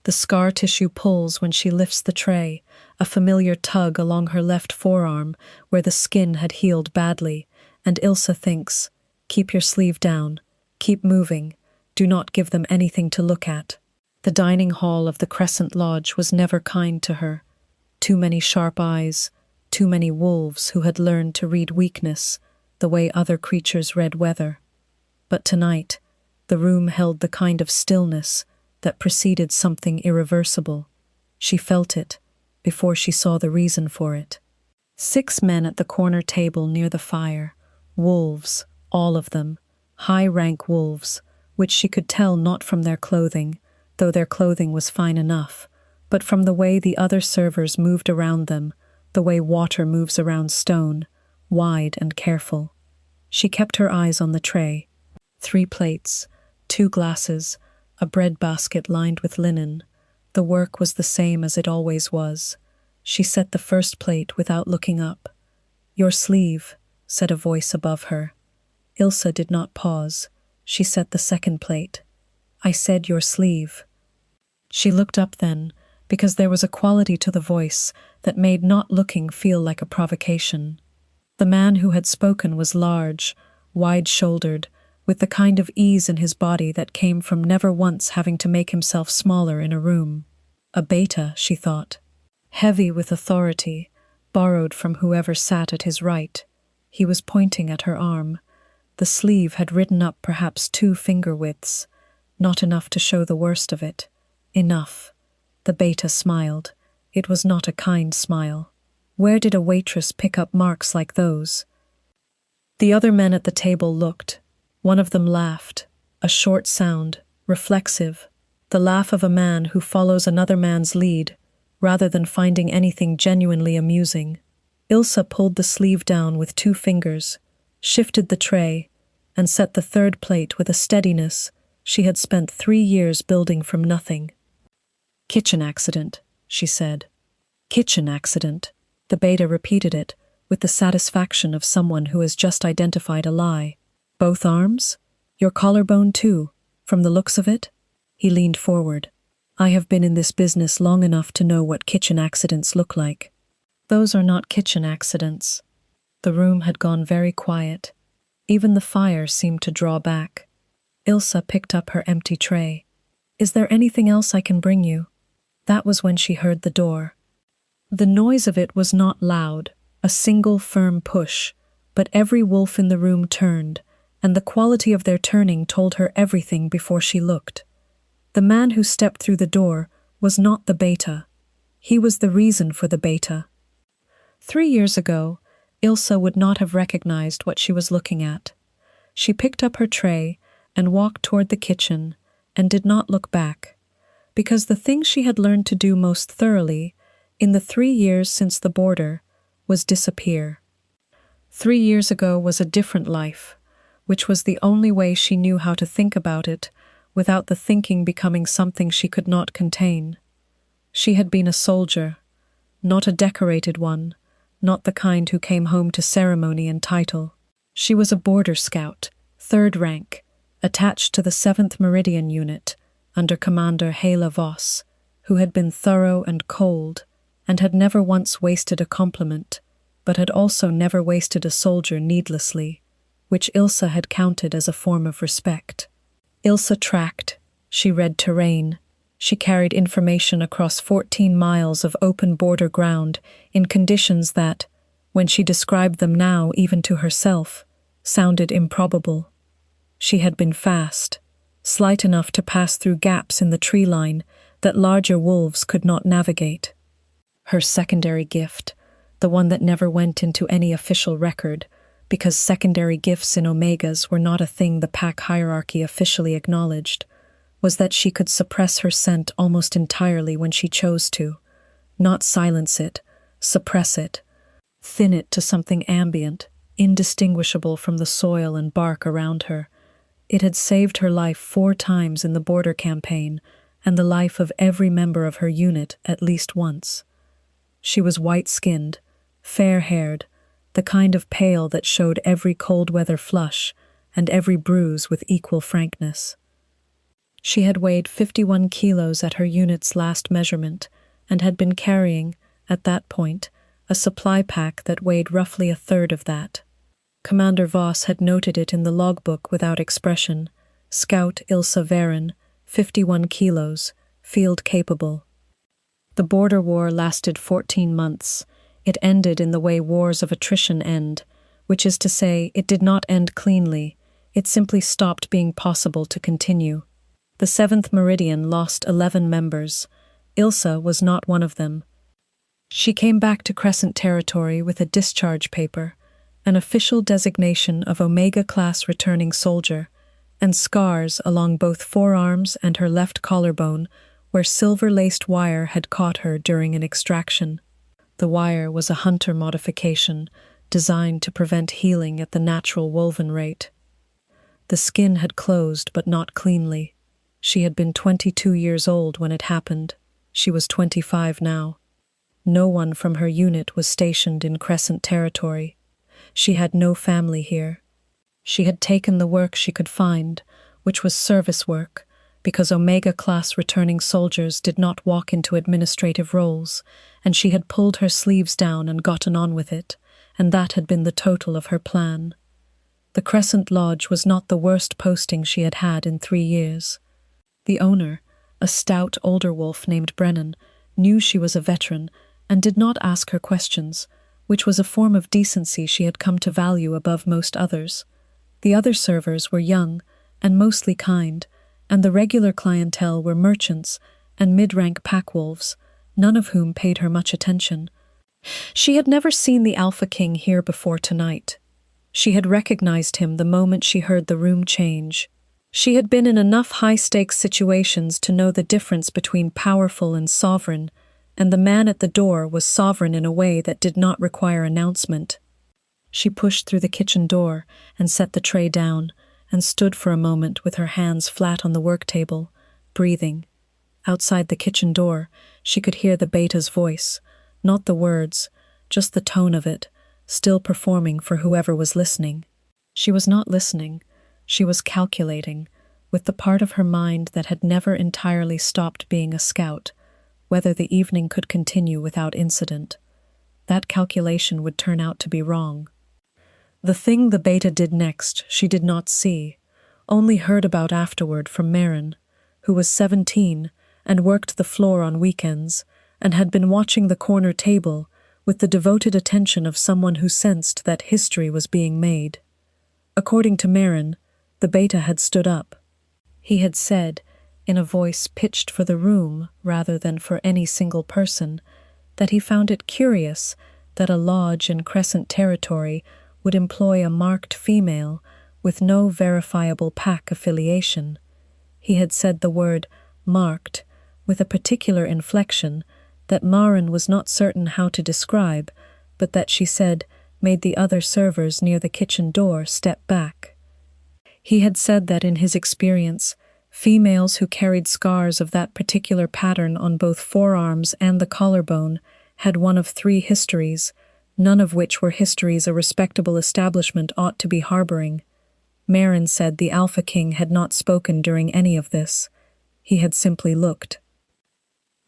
The scar tissue pulls when she lifts the tray, a familiar tug along her left forearm where the skin had healed badly, and Ilsa thinks, "Keep your sleeve down. Keep moving. Do not give them anything to look at." The dining hall of the Crescent Lodge was never kind to her. Too many sharp eyes, too many wolves who had learned to read weakness the way other creatures read weather. But tonight, the room held the kind of stillness that preceded something irreversible. She felt it before she saw the reason for it. 6 men at the corner table near the fire, wolves, all of them, high-rank wolves, which she could tell not from their clothing, though their clothing was fine enough, but from the way the other servers moved around them, the way water moves around stone, wide and careful. She kept her eyes on the tray. 3 plates, 2 glasses, a bread basket lined with linen. The work was the same as it always was. She set the first plate without looking up. "Your sleeve," said a voice above her. Ilsa did not pause. She set the second plate. "I said your sleeve." She looked up then, because there was a quality to the voice that made not looking feel like a provocation. The man who had spoken was large, wide-shouldered, with the kind of ease in his body that came from never once having to make himself smaller in a room. A beta, she thought. Heavy with authority, borrowed from whoever sat at his right. He was pointing at her arm. The sleeve had ridden up perhaps 2 finger widths, not enough to show the worst of it. Enough. The beta smiled. It was not a kind smile. Where did a waitress pick up marks like those? The other men at the table looked. One of them laughed, a short sound, reflexive, the laugh of a man who follows another man's lead, rather than finding anything genuinely amusing. Ilsa pulled the sleeve down with 2 fingers, shifted the tray, and set the third plate with a steadiness she had spent 3 years building from nothing. "Kitchen accident," she said. "Kitchen accident." The beta repeated it, with the satisfaction of someone who has just identified a lie. "Both arms? Your collarbone too, from the looks of it?" He leaned forward. "I have been in this business long enough to know what kitchen accidents look like." "Those are not kitchen accidents." The room had gone very quiet. Even the fire seemed to draw back. Ilsa picked up her empty tray. "Is there anything else I can bring you?" That was when she heard the door. The noise of it was not loud, a single firm push, but every wolf in the room turned, and the quality of their turning told her everything before she looked. The man who stepped through the door was not the beta. He was the reason for the beta. 3 years ago, Ilsa would not have recognized what she was looking at. She picked up her tray and walked toward the kitchen and did not look back, because the thing she had learned to do most thoroughly in the 3 years since the border was disappear. 3 years ago was a different life, which was the only way she knew how to think about it without the thinking becoming something she could not contain. She had been a soldier, not a decorated one, not the kind who came home to ceremony and title. She was a border scout, 3rd rank, attached to the 7th Meridian Unit, under Commander Hela Voss, who had been thorough and cold, and had never once wasted a compliment, but had also never wasted a soldier needlessly, which Ilsa had counted as a form of respect. Ilsa tracked, she read terrain, she carried information across 14 miles of open border ground in conditions that, when she described them now even to herself, sounded improbable. She had been fast, slight enough to pass through gaps in the tree line that larger wolves could not navigate. Her secondary gift, the one that never went into any official record, because secondary gifts in Omegas were not a thing the pack hierarchy officially acknowledged, was that she could suppress her scent almost entirely when she chose to, not silence it, suppress it, thin it to something ambient, indistinguishable from the soil and bark around her. It had saved her life 4 times in the border campaign, and the life of every member of her unit at least once. She was white-skinned, fair-haired, the kind of pale that showed every cold-weather flush and every bruise with equal frankness. She had weighed 51 kilos at her unit's last measurement and had been carrying, at that point, a supply pack that weighed roughly a third of that. Commander Voss had noted it in the logbook without expression. Scout Ilsa Varen, 51 kilos, field capable. The border war lasted 14 months. It ended in the way wars of attrition end, which is to say, it did not end cleanly. It simply stopped being possible to continue. The 7th Meridian lost 11 members. Ilsa was not one of them. She came back to Crescent territory with a discharge paper, an official designation of Omega-class returning soldier, and scars along both forearms and her left collarbone where silver-laced wire had caught her during an extraction. The wire was a hunter modification designed to prevent healing at the natural woven rate. The skin had closed, but not cleanly. She had been 22 years old when it happened. She was 25 now. No one from her unit was stationed in Crescent territory. She had no family here. She had taken the work she could find, which was service work, because Omega-class returning soldiers did not walk into administrative roles, and she had pulled her sleeves down and gotten on with it, and that had been the total of her plan. The Crescent Lodge was not the worst posting she had had in 3 years. The owner, a stout older wolf named Brennan, knew she was a veteran and did not ask her questions, which was a form of decency she had come to value above most others. The other servers were young and mostly kind, and the regular clientele were merchants and mid-rank packwolves, none of whom paid her much attention. She had never seen the Alpha King here before tonight. She had recognized him the moment she heard the room change. She had been in enough high-stakes situations to know the difference between powerful and sovereign, and the man at the door was sovereign in a way that did not require announcement. She pushed through the kitchen door and set the tray down, and stood for a moment with her hands flat on the work table, breathing. Outside the kitchen door, she could hear the beta's voice, not the words, just the tone of it, still performing for whoever was listening. She was not listening, she was calculating, with the part of her mind that had never entirely stopped being a scout, whether the evening could continue without incident. That calculation would turn out to be wrong. The thing the beta did next she did not see, only heard about afterward from Marin, who was 17 and worked the floor on weekends, and had been watching the corner table with the devoted attention of someone who sensed that history was being made. According to Marin, the beta had stood up. He had said, in a voice pitched for the room rather than for any single person, that he found it curious that a lodge in Crescent territory would employ a marked female with no verifiable pack affiliation. He had said the word marked with a particular inflection that Marin was not certain how to describe, but that she said made the other servers near the kitchen door step back. He had said that in his experience, females who carried scars of that particular pattern on both forearms and the collarbone had one of 3 histories, none of which were histories a respectable establishment ought to be harboring. Marin said the Alpha King had not spoken during any of this. He had simply looked.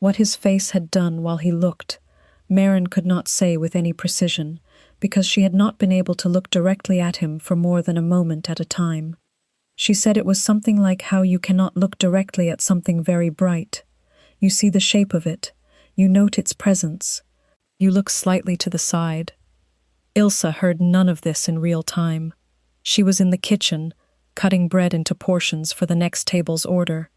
What his face had done while he looked, Marin could not say with any precision, because she had not been able to look directly at him for more than a moment at a time. She said it was something like how you cannot look directly at something very bright. You see the shape of it. You note its presence. You look slightly to the side. Ilsa heard none of this in real time. She was in the kitchen, cutting bread into portions for the next table's order,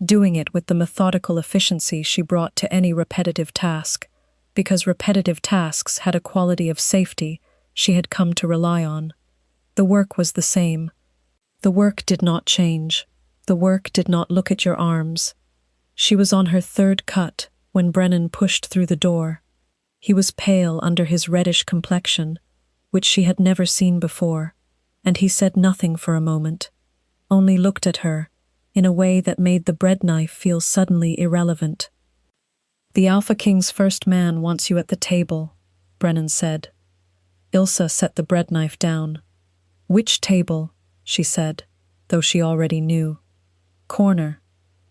doing it with the methodical efficiency she brought to any repetitive task, because repetitive tasks had a quality of safety she had come to rely on. The work was the same. The work did not change. The work did not look at your arms. She was on her 3rd cut when Brennan pushed through the door. He was pale under his reddish complexion, which she had never seen before, and he said nothing for a moment, only looked at her in a way that made the bread knife feel suddenly irrelevant. "The Alpha King's first man wants you at the table," Brennan said. Ilsa set the bread knife down. "Which table?" she said, though she already knew. "Corner,"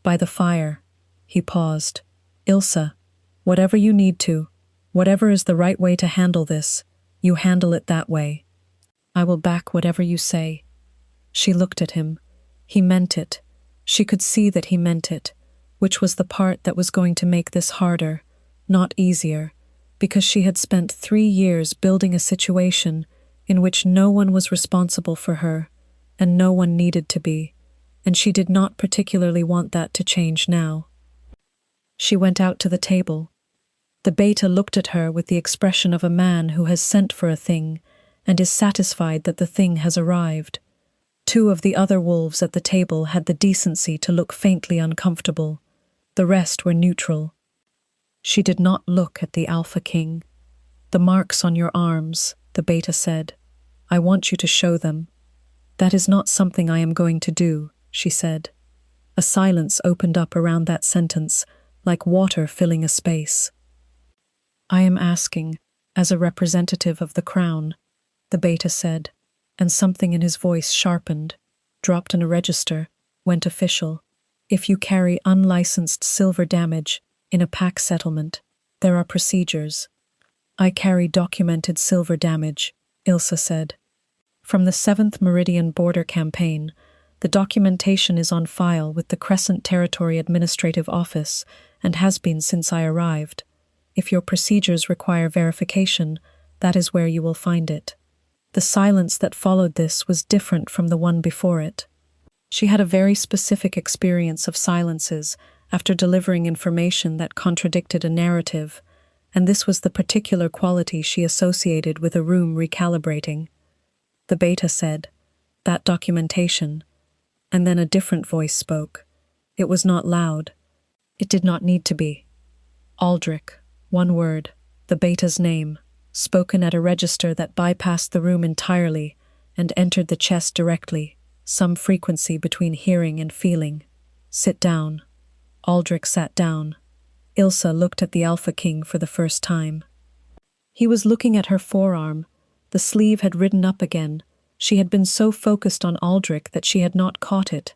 By the fire. He paused. Ilsa, whatever you need to, whatever is the right way to handle this, you handle it that way. I will back whatever you say. She looked at him. He meant it. She could see that he meant it, which was the part that was going to make this harder, not easier, because she had spent 3 years building a situation in which no one was responsible for her, and no one needed to be, and she did not particularly want that to change now. She went out to the table. The beta looked at her with the expression of a man who has sent for a thing and is satisfied that the thing has arrived. 2 of the other wolves at the table had the decency to look faintly uncomfortable. The rest were neutral. She did not look at the Alpha King. The marks on your arms, the beta said. I want you to show them. That is not something I am going to do, she said. A silence opened up around that sentence, like water filling a space. I am asking, as a representative of the crown, the beta said, and something in his voice sharpened, dropped in a register, went official. If you carry unlicensed silver damage in a pack settlement, there are procedures. I carry documented silver damage, Ilsa said. From the 7th Meridian Border Campaign, the documentation is on file with the Crescent Territory Administrative Office and has been since I arrived. If your procedures require verification, that is where you will find it. The silence that followed this was different from the one before it. She had a very specific experience of silences after delivering information that contradicted a narrative, and this was the particular quality she associated with a room recalibrating. The beta said, that documentation, and then a different voice spoke. It was not loud. It did not need to be. Aldrich, one word, the beta's name, spoken at a register that bypassed the room entirely and entered the chest directly, some frequency between hearing and feeling. Sit down. Aldrich sat down. Ilsa looked at the Alpha King for the first time. He was looking at her forearm. The sleeve had ridden up again. She had been so focused on Aldrich that she had not caught it,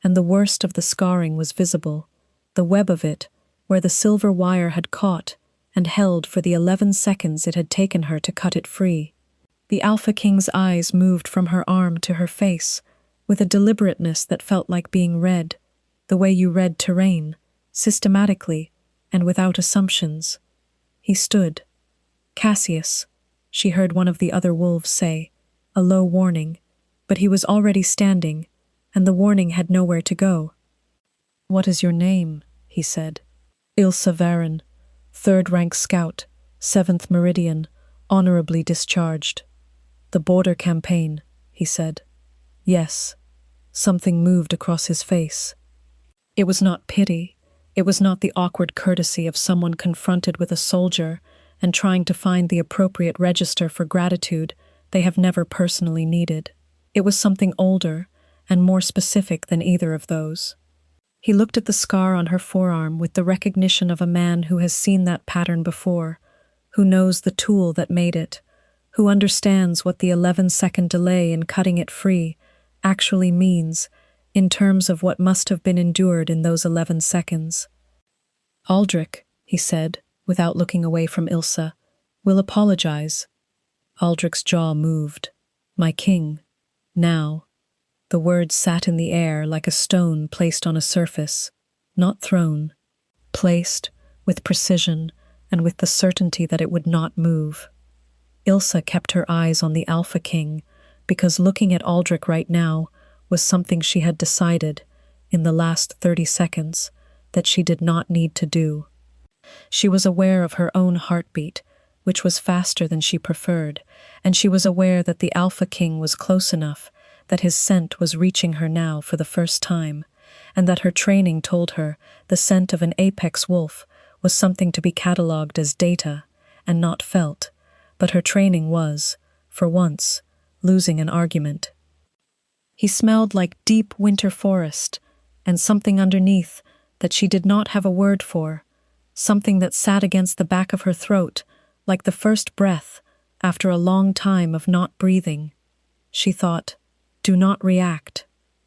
and the worst of the scarring was visible, the web of it, where the silver wire had caught and held for the 11 seconds it had taken her to cut it free. The Alpha King's eyes moved from her arm to her face, with a deliberateness that felt like being read, the way you read terrain, systematically and without assumptions. He stood. Cassius, she heard one of the other wolves say, a low warning, but he was already standing, and the warning had nowhere to go. What is your name? He said. Ilsa Varin, 3rd rank scout, 7th Meridian, honorably discharged. The border campaign, he said. Yes. Something moved across his face. It was not pity. It was not the awkward courtesy of someone confronted with a soldier and trying to find the appropriate register for gratitude they have never personally needed. It was something older and more specific than either of those. He looked at the scar on her forearm with the recognition of a man who has seen that pattern before, who knows the tool that made it, who understands what the 11-second delay in cutting it free actually means in terms of what must have been endured in those 11 seconds. Aldrich, he said, without looking away from Ilsa, will apologize. Aldrich's jaw moved. My king. Now. The words sat in the air like a stone placed on a surface, not thrown. Placed, with precision, and with the certainty that it would not move. Ilsa kept her eyes on the Alpha King, because looking at Aldrich right now was something she had decided, in the last 30 seconds, that she did not need to do. She was aware of her own heartbeat, which was faster than she preferred, and she was aware that the Alpha King was close enough that his scent was reaching her now for the first time, and that her training told her the scent of an apex wolf was something to be catalogued as data and not felt, but her training was, for once, losing an argument. He smelled like deep winter forest, and something underneath that she did not have a word for, something that sat against the back of her throat, like the first breath after a long time of not breathing. She thought, do not react.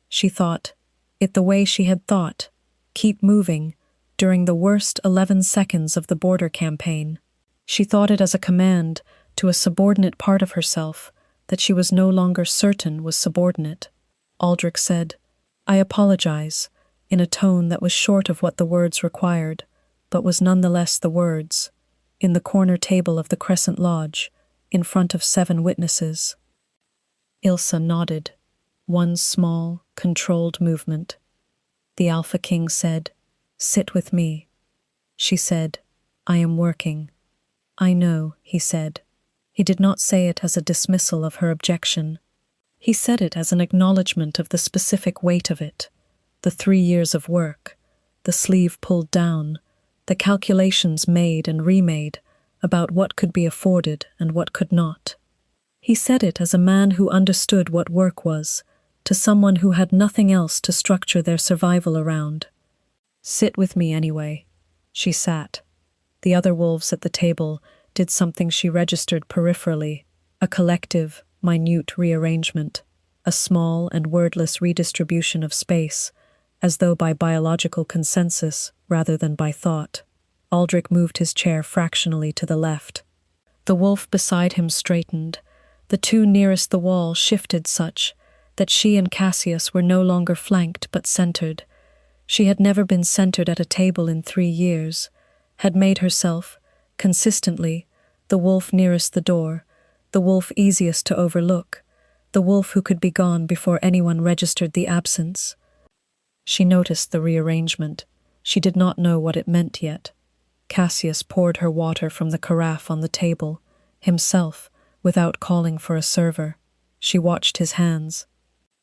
She thought, it the way she had thought, keep moving, during the worst 11 seconds of the border campaign. She thought it as a command to a subordinate part of herself that she was no longer certain was subordinate. Aldrich said, "I apologize," in a tone that was short of what the words required, but was nonetheless the words, in the corner table of the Crescent Lodge, in front of 7 witnesses. Ilsa nodded, one small, controlled movement. The Alpha King said, "Sit with me." She said, "I am working." "I know," he said. He did not say it as a dismissal of her objection. He said it as an acknowledgement of the specific weight of it, the 3 years of work, the sleeve pulled down, the calculations made and remade about what could be afforded and what could not. He said it as a man who understood what work was, to someone who had nothing else to structure their survival around. "Sit with me anyway." She sat. The other wolves at the table did something she registered peripherally, a collective, minute rearrangement, a small and wordless redistribution of space, as though by biological consensus rather than by thought. Aldrich moved his chair fractionally to the left. The wolf beside him straightened. The 2 nearest the wall shifted such that she and Cassius were no longer flanked but centered. She had never been centered at a table in 3 years, had made herself, consistently, the wolf nearest the door, the wolf easiest to overlook, the wolf who could be gone before anyone registered the absence. She noticed the rearrangement. She did not know what it meant yet. Cassius poured her water from the carafe on the table, himself, without calling for a server. She watched his hands.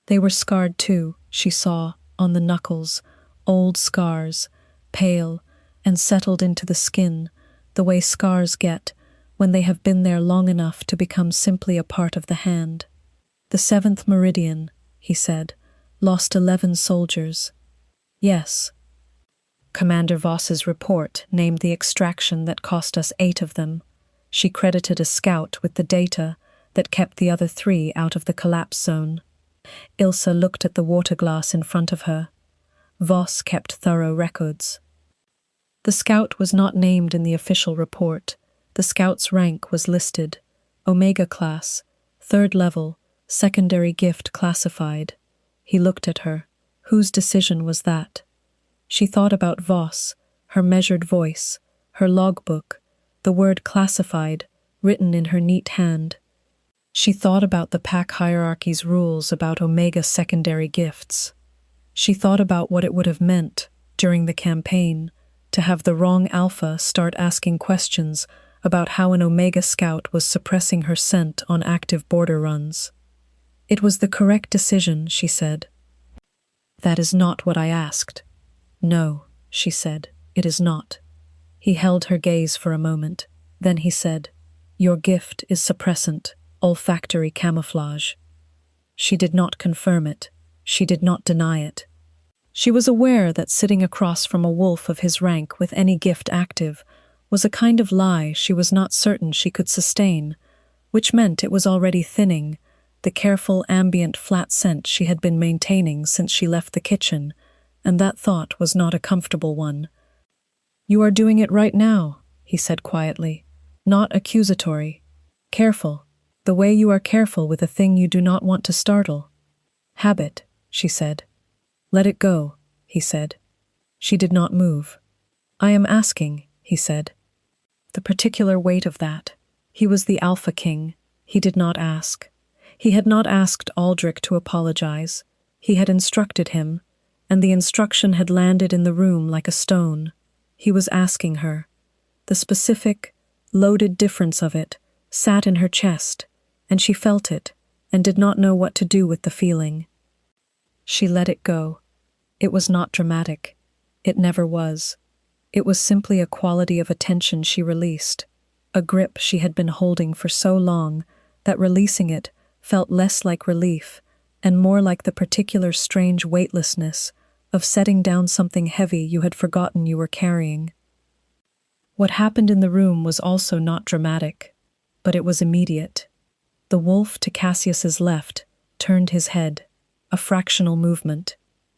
They were scarred too, she saw, on the knuckles, old scars, pale, and settled into the skin, the way scars get when they have been there long enough to become simply a part of the hand. "The 7th Meridian," he said, "lost 11 soldiers." "Yes." Commander Voss's report named the extraction that cost us 8 of them. She credited a scout with the data that kept the other 3 out of the collapse zone. Ilsa looked at the water glass in front of her. Voss kept thorough records. The scout was not named in the official report. The scout's rank was listed. Omega class, 3rd level, secondary gift classified. He looked at her. Whose decision was that? She thought about Voss, her measured voice, her logbook, the word classified, written in her neat hand. She thought about the pack hierarchy's rules about Omega secondary gifts. She thought about what it would have meant, during the campaign, to have the wrong Alpha start asking questions about how an Omega scout was suppressing her scent on active border runs. "It was the correct decision," she said. "That is not what I asked." "No," she said, "it is not." He held her gaze for a moment. Then he said, "Your gift is suppressant, olfactory camouflage." She did not confirm it. She did not deny it. She was aware that sitting across from a wolf of his rank with any gift active was a kind of lie she was not certain she could sustain, which meant it was already thinning, the careful ambient flat scent she had been maintaining since she left the kitchen, and that thought was not a comfortable one. "You are doing it right now," he said quietly, not accusatory. "Careful, the way you are careful with a thing you do not want to startle." "Habit," she said. "Let it go," he said. She did not move. "I am asking," he said. The particular weight of that. He was the Alpha King. He did not ask. He had not asked Aldrich to apologize. He had instructed him, and the instruction had landed in the room like a stone. He was asking her. The specific, loaded difference of it sat in her chest, and she felt it, and did not know what to do with the feeling. She let it go. It was not dramatic. It never was. It was simply a quality of attention she released, a grip she had been holding for so long that releasing it felt less like relief and more like the particular strange weightlessness of setting down something heavy you had forgotten you were carrying. What happened in the room was also not dramatic, but it was immediate. The wolf to Cassius's left turned his head, a fractional movement,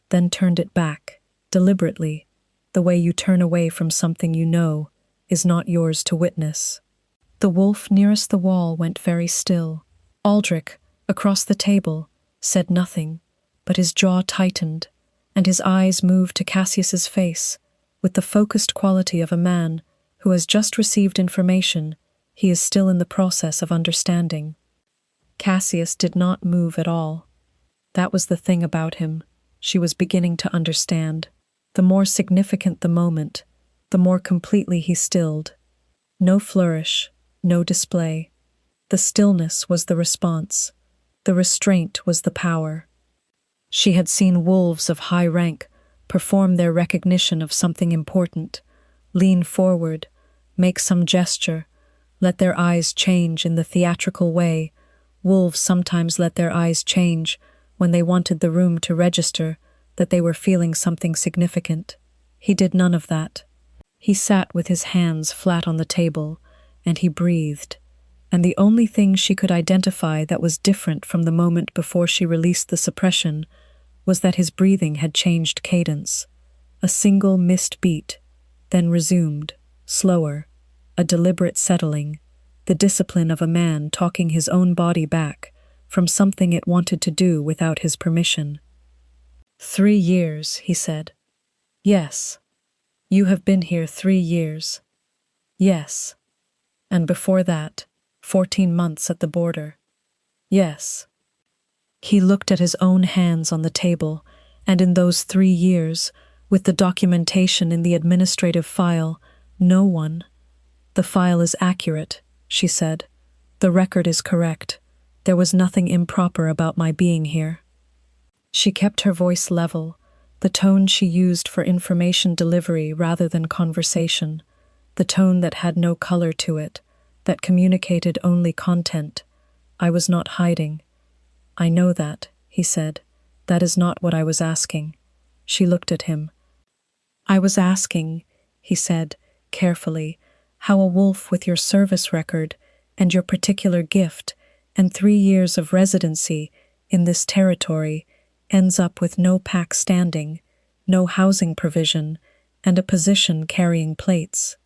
then turned it back, deliberately, The way you turn away from something you know is not yours to witness. The wolf nearest the wall went very still. Aldrich, across the table, said nothing, but his jaw tightened, and his eyes moved to Cassius's face with the focused quality of a man who has just received information he is still in the process of understanding. Cassius did not move at all. That was the thing about him. She was beginning to understand. The more significant the moment, the more completely he stilled. No flourish, no display. The stillness was the response. The restraint was the power. She had seen wolves of high rank perform their recognition of something important, lean forward, make some gesture, let their eyes change in the theatrical way. Wolves sometimes let their eyes change when they wanted the room to register that they were feeling something significant. He did none of that. He sat with his hands flat on the table, and he breathed, and the only thing she could identify that was different from the moment before she released the suppression was that his breathing had changed cadence. A single missed beat, then resumed, slower, a deliberate settling, the discipline of a man talking his own body back from something it wanted to do without his permission. 3 years, he said. Yes. You have been here 3 years. Yes. And before that, 14 months at the border. Yes. He looked at his own hands on the table, and in those 3 years, with the documentation in the administrative file, no one. The file is accurate, she said. The record is correct. There was nothing improper about my being here. She kept her voice level, the tone she used for information delivery rather than conversation, the tone that had no color to it, that communicated only content. I was not hiding. I know that, he said. That is not what I was asking. She looked at him. I was asking, he said, carefully, how a wolf with your service record and your particular gift and 3 years of residency in this territory ends up with no pack standing, no housing provision, and a position carrying plates.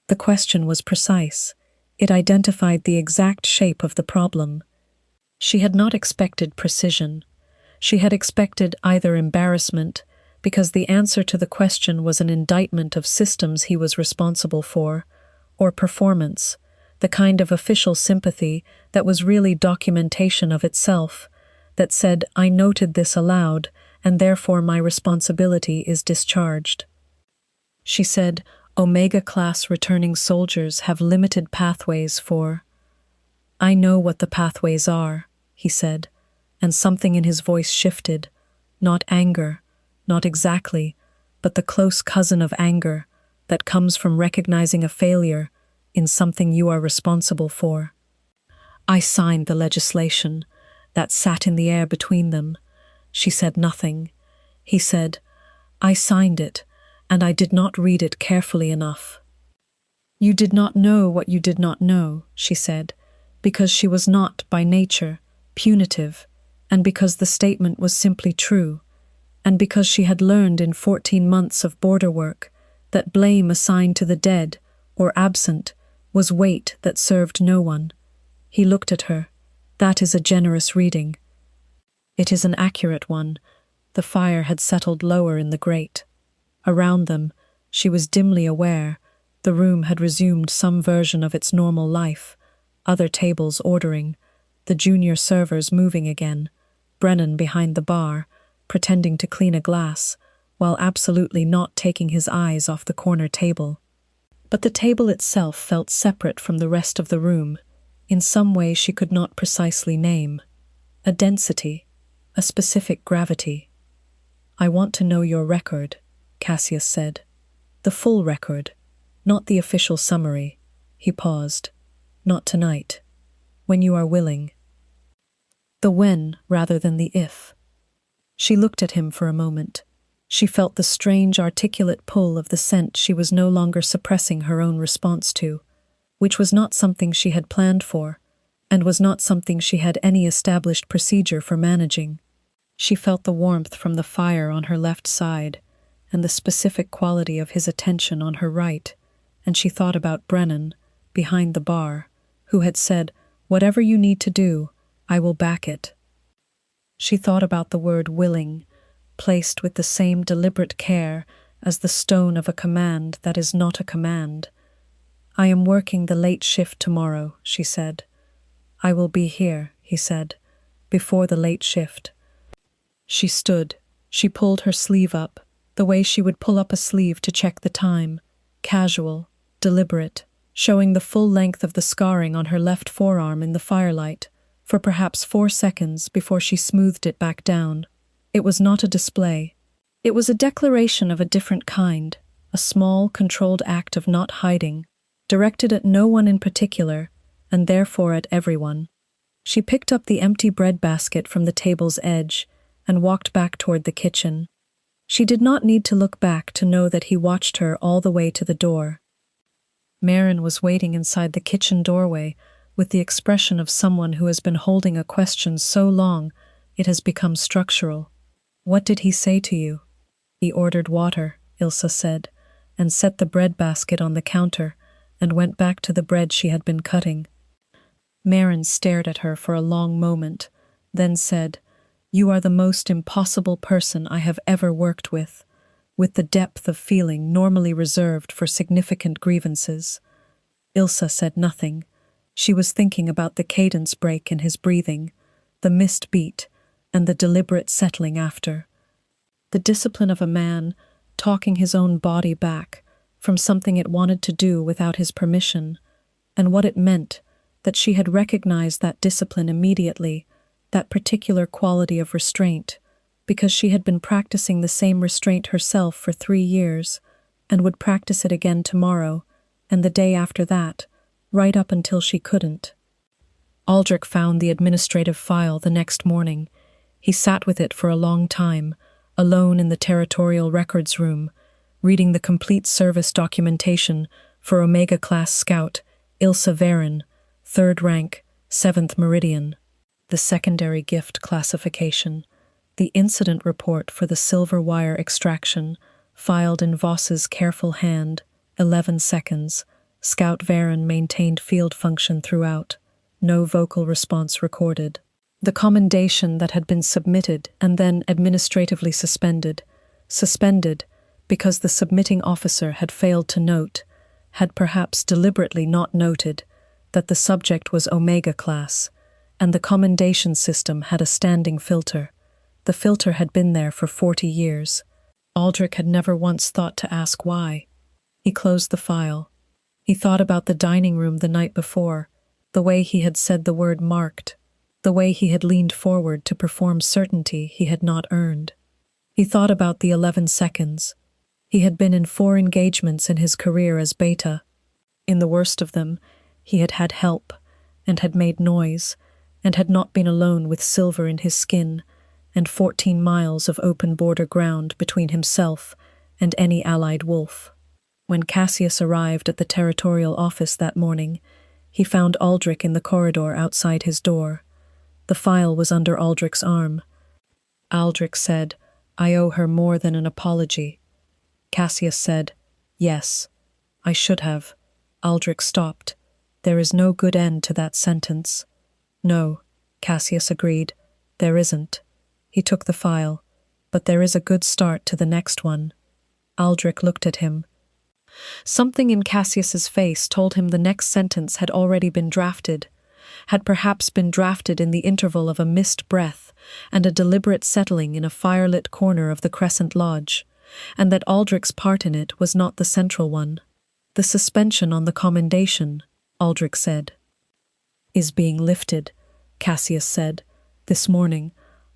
The question was precise. It identified the exact shape of the problem. She had not expected precision. She had expected either embarrassment, because the answer to the question was an indictment of systems he was responsible for, or performance, the kind of official sympathy that was really documentation of itself, that said, I noted this aloud, and therefore my responsibility is discharged. She said, Omega-class returning soldiers have limited pathways for... I know what the pathways are, he said, and something in his voice shifted, not anger, not exactly, but the close cousin of anger that comes from recognizing a failure in something you are responsible for. I signed the legislation that sat in the air between them. She said nothing. He said, I signed it, and I did not read it carefully enough. You did not know what you did not know, she said, because she was not, by nature, punitive, and because the statement was simply true, and because she had learned in 14 months of border work that blame assigned to the dead or absent was weight that served no one. He looked at her. That is a generous reading. It is an accurate one. The fire had settled lower in the grate. Around them, she was dimly aware, the room had resumed some version of its normal life, other tables ordering, the junior servers moving again, Brennan behind the bar, pretending to clean a glass, while absolutely not taking his eyes off the corner table. But the table itself felt separate from the rest of the room, in some way she could not precisely name. A density, a specific gravity. I want to know your record, Cassius said. The full record, not the official summary. He paused. Not tonight. When you are willing. The when rather than the if. She looked at him for a moment. She felt the strange articulate pull of the scent she was no longer suppressing her own response to, which was not something she had planned for, and was not something she had any established procedure for managing. She felt the warmth from the fire on her left side, and the specific quality of his attention on her right, and she thought about Brennan, behind the bar, who had said, "Whatever you need to do, I will back it." She thought about the word willing, placed with the same deliberate care as the stone of a command that is not a command. "I am working the late shift tomorrow," she said. "I will be here," he said, "before the late shift." She stood. She pulled her sleeve up, the way she would pull up a sleeve to check the time, casual, deliberate, showing the full length of the scarring on her left forearm in the firelight, for perhaps 4 seconds before she smoothed it back down. It was not a display. It was a declaration of a different kind, a small, controlled act of not hiding, directed at no one in particular, and therefore at everyone. She picked up the empty bread basket from the table's edge and walked back toward the kitchen. She did not need to look back to know that he watched her all the way to the door. Marin was waiting inside the kitchen doorway with the expression of someone who has been holding a question so long it has become structural. "What did he say to you?" "He ordered water," Ilsa said, and set the bread basket on the counter and went back to the bread she had been cutting. Marin stared at her for a long moment, then said, "You are the most impossible person I have ever worked with the depth of feeling normally reserved for significant grievances." Ilsa said nothing. She was thinking about the cadence break in his breathing, the missed beat, and the deliberate settling after. The discipline of a man talking his own body back from something it wanted to do without his permission, and what it meant that she had recognized that discipline immediately, that particular quality of restraint, because she had been practicing the same restraint herself for 3 years, and would practice it again tomorrow, and the day after that, right up until she couldn't. Aldrich found the administrative file the next morning. He sat with it for a long time, alone in the territorial records room, reading the complete service documentation for Omega-class Scout Ilsa Varin, 3rd rank, 7th Meridian, the secondary gift classification, the incident report for the silver wire extraction, filed in Voss's careful hand, 11 seconds. Scout Varin maintained field function throughout. No vocal response recorded. The commendation that had been submitted and then administratively suspended because the submitting officer had failed to note, had perhaps deliberately not noted, that the subject was Omega class, and the commendation system had a standing filter. The filter had been there for 40 years. Aldrich had never once thought to ask why. He closed the file. He thought about the dining room the night before, the way he had said the word marked, the way he had leaned forward to perform certainty he had not earned. He thought about the 11 seconds. He had been in 4 engagements in his career as beta. In the worst of them, he had had help, and had made noise, and had not been alone with silver in his skin, and 14 miles of open border ground between himself and any allied wolf. When Cassius arrived at the territorial office that morning, he found Aldrich in the corridor outside his door. The file was under Aldrich's arm. Aldrich said, "I owe her more than an apology." Cassius said, "Yes, I should have." Aldrich stopped. "There is no good end to that sentence." "No," Cassius agreed, "there isn't." He took the file. "But there is a good start to the next one." Aldrich looked at him. Something in Cassius's face told him the next sentence had already been drafted, had perhaps been drafted in the interval of a missed breath and a deliberate settling in a firelit corner of the Crescent Lodge, and that Aldrich's part in it was not the central one. "The suspension on the commendation," Aldrich said. "Is being lifted," Cassius said, "this morning,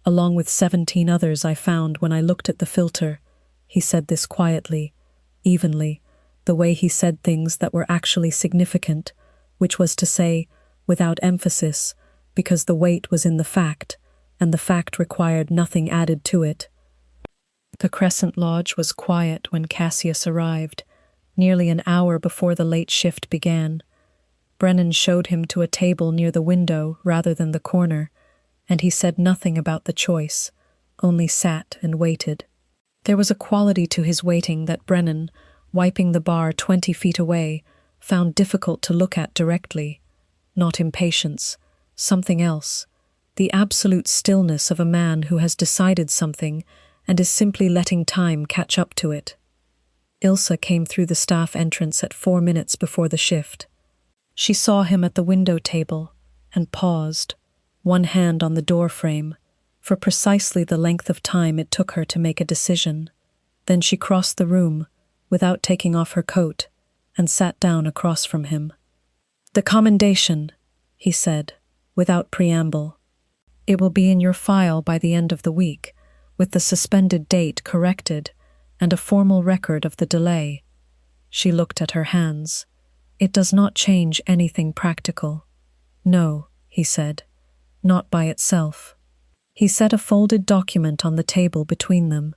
along with 17 others I found when I looked at the filter." He said this quietly, evenly, the way he said things that were actually significant, which was to say, without emphasis, because the weight was in the fact, and the fact required nothing added to it. The Crescent Lodge was quiet when Cassius arrived, nearly an hour before the late shift began. Brennan showed him to a table near the window rather than the corner, and he said nothing about the choice, only sat and waited. There was a quality to his waiting that Brennan, wiping the bar 20 feet away, found difficult to look at directly. Not impatience, something else. The absolute stillness of a man who has decided something and is simply letting time catch up to it. Ilsa came through the staff entrance at 4 minutes before the shift. She saw him at the window table and paused, one hand on the door frame, for precisely the length of time it took her to make a decision. Then she crossed the room, without taking off her coat, and sat down across from him. "The commendation," he said, without preamble. "It will be in your file by the end of the week, with the suspended date corrected and a formal record of the delay." She looked at her hands. "It does not change anything practical." "No," he said, "not by itself." He set a folded document on the table between them.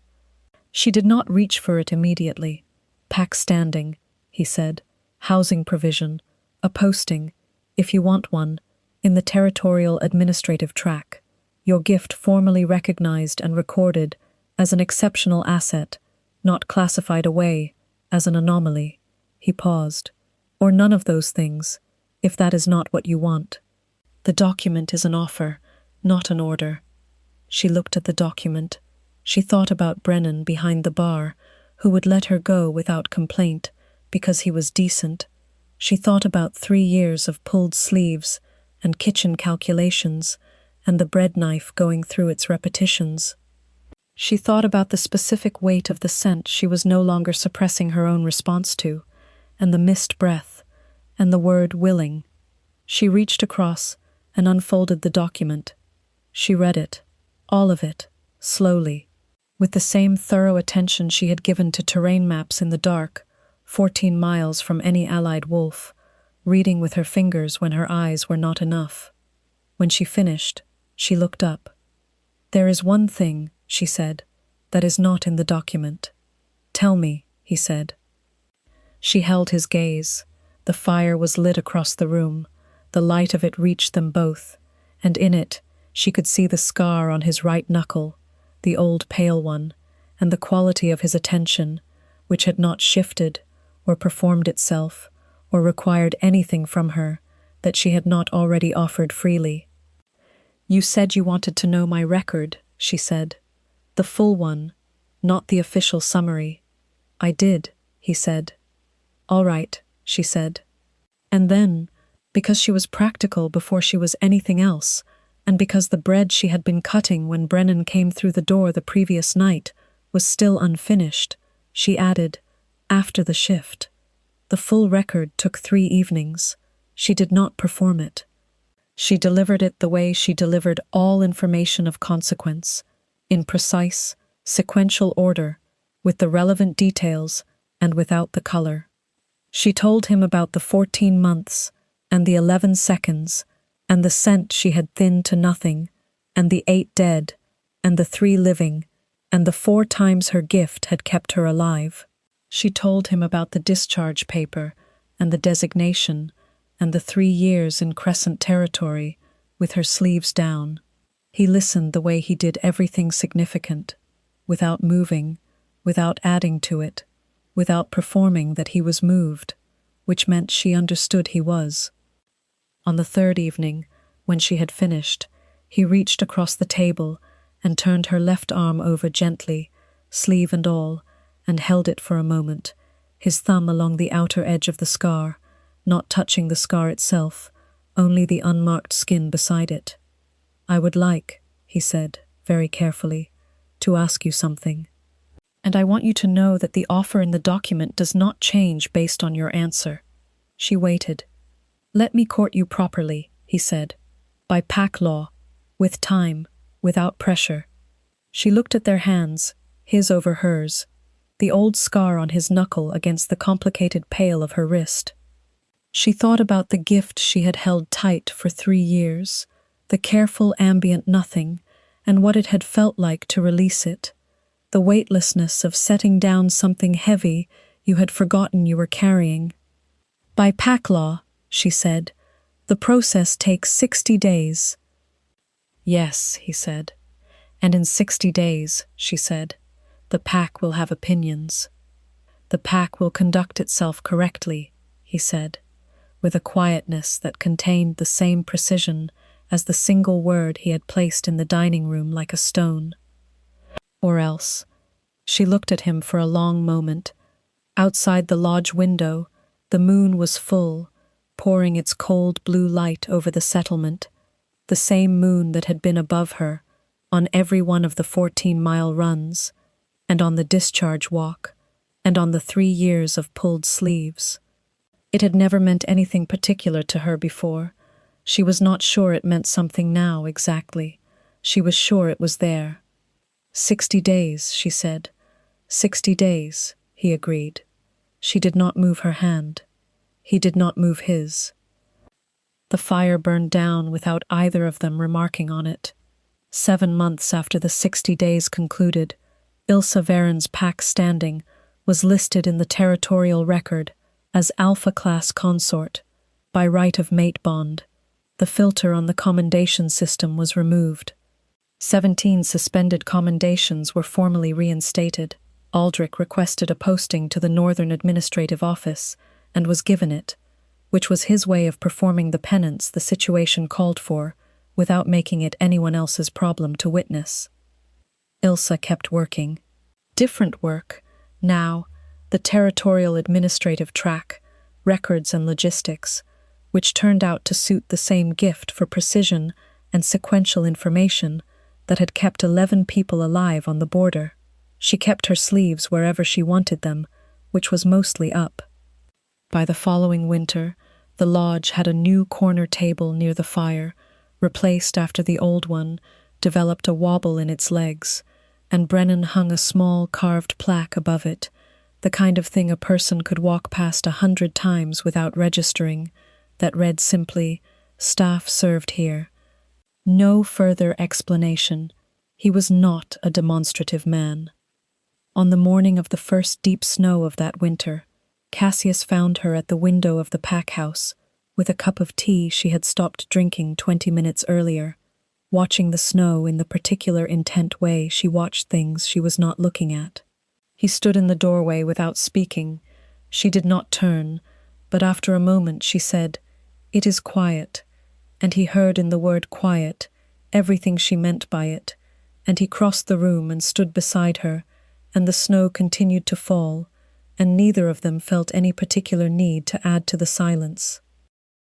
She did not reach for it immediately. "Pack standing," he said. "Housing provision. A posting, if you want one, in the Territorial Administrative Track. Your gift formally recognized and recorded as an exceptional asset, not classified away as an anomaly." He paused. "Or none of those things, if that is not what you want. The document is an offer, not an order." She looked at the document. She thought about Brennan behind the bar, who would let her go without complaint because he was decent. She thought about 3 years of pulled sleeves and kitchen calculations and the bread knife going through its repetitions. She thought about the specific weight of the scent she was no longer suppressing her own response to, and the missed breath, and the word willing. She reached across and unfolded the document. She read it, all of it, slowly, with the same thorough attention she had given to terrain maps in the dark, 14 miles from any allied wolf, reading with her fingers when her eyes were not enough. When she finished, she looked up. "There is one thing," she said, "that is not in the document." "Tell me," he said. She held his gaze. The fire was lit across the room. The light of it reached them both, and in it she could see the scar on his right knuckle, the old pale one, and the quality of his attention, which had not shifted or performed itself or required anything from her that she had not already offered freely. "You said you wanted to know my record," she said. "The full one, not the official summary." "I did," he said. "All right," she said. And then, because she was practical before she was anything else, and because the bread she had been cutting when Brennan came through the door the previous night was still unfinished, she added, "After the shift." The full record took 3 evenings. She did not perform it. She delivered it the way she delivered all information of consequence, in precise, sequential order, with the relevant details and without the color. She told him about the 14 months and the 11 seconds and the scent she had thinned to nothing, and the 8 dead, and the 3 living, and the 4 times her gift had kept her alive. She told him about the discharge paper and the designation and the 3 years in Crescent territory with her sleeves down. He listened the way he did everything significant, without moving, without adding to it, without performing that he was moved, which meant she understood he was. On the 3rd evening, when she had finished, he reached across the table and turned her left arm over gently, sleeve and all, and held it for a moment, his thumb along the outer edge of the scar, not touching the scar itself, only the unmarked skin beside it. "I would like," he said, very carefully, "to ask you something. And I want you to know that the offer in the document does not change based on your answer." She waited. "Let me court you properly," he said, "by pack law, with time, without pressure." She looked at their hands, his over hers, the old scar on his knuckle against the complicated pale of her wrist. She thought about the gift she had held tight for 3 years, the careful ambient nothing, and what it had felt like to release it, the weightlessness of setting down something heavy you had forgotten you were carrying. "By pack law," she said, "the process takes 60 days. "Yes," he said. "And in 60 days," she said, The pack will have opinions. The pack will conduct itself correctly, he said, with a quietness that contained the same precision as the single word he had placed in the dining room like a stone. Or else. She looked at him for a long moment. Outside the lodge window, the moon was full, pouring its cold blue light over the settlement, the same moon that had been above her, on every one of the 14-mile runs, and on the discharge walk, and on the 3 years of pulled sleeves. It had never meant anything particular to her before. She was not sure it meant something now, exactly. She was sure it was there. 60 days, she said. 60 days, he agreed. She did not move her hand. He did not move his. The fire burned down without either of them remarking on it. 7 months after the 60 days concluded, Ilse Veren's pack standing was listed in the territorial record as Alpha Class Consort, by right of mate bond. The filter on the commendation system was removed. 17 suspended commendations were formally reinstated. Aldrich requested a posting to the Northern Administrative Office and was given it, which was his way of performing the penance the situation called for, without making it anyone else's problem to witness. Ilse kept working. Different work, now, the territorial administrative track, records and logistics, which turned out to suit the same gift for precision and sequential information that had kept 11 people alive on the border. She kept her sleeves wherever she wanted them, which was mostly up. By the following winter, the lodge had a new corner table near the fire, replaced after the old one, developed a wobble in its legs, and Brennan hung a small carved plaque above it, the kind of thing a person could walk past 100 times without registering, that read simply, "Staff served here." No further explanation. He was not a demonstrative man. On the morning of the first deep snow of that winter, Cassius found her at the window of the pack house, with a cup of tea she had stopped drinking 20 minutes earlier, watching the snow in the particular intent way she watched things she was not looking at. He stood in the doorway without speaking. She did not turn, but after a moment she said, "It is quiet," and he heard in the word quiet everything she meant by it, and he crossed the room and stood beside her, and the snow continued to fall, and neither of them felt any particular need to add to the silence.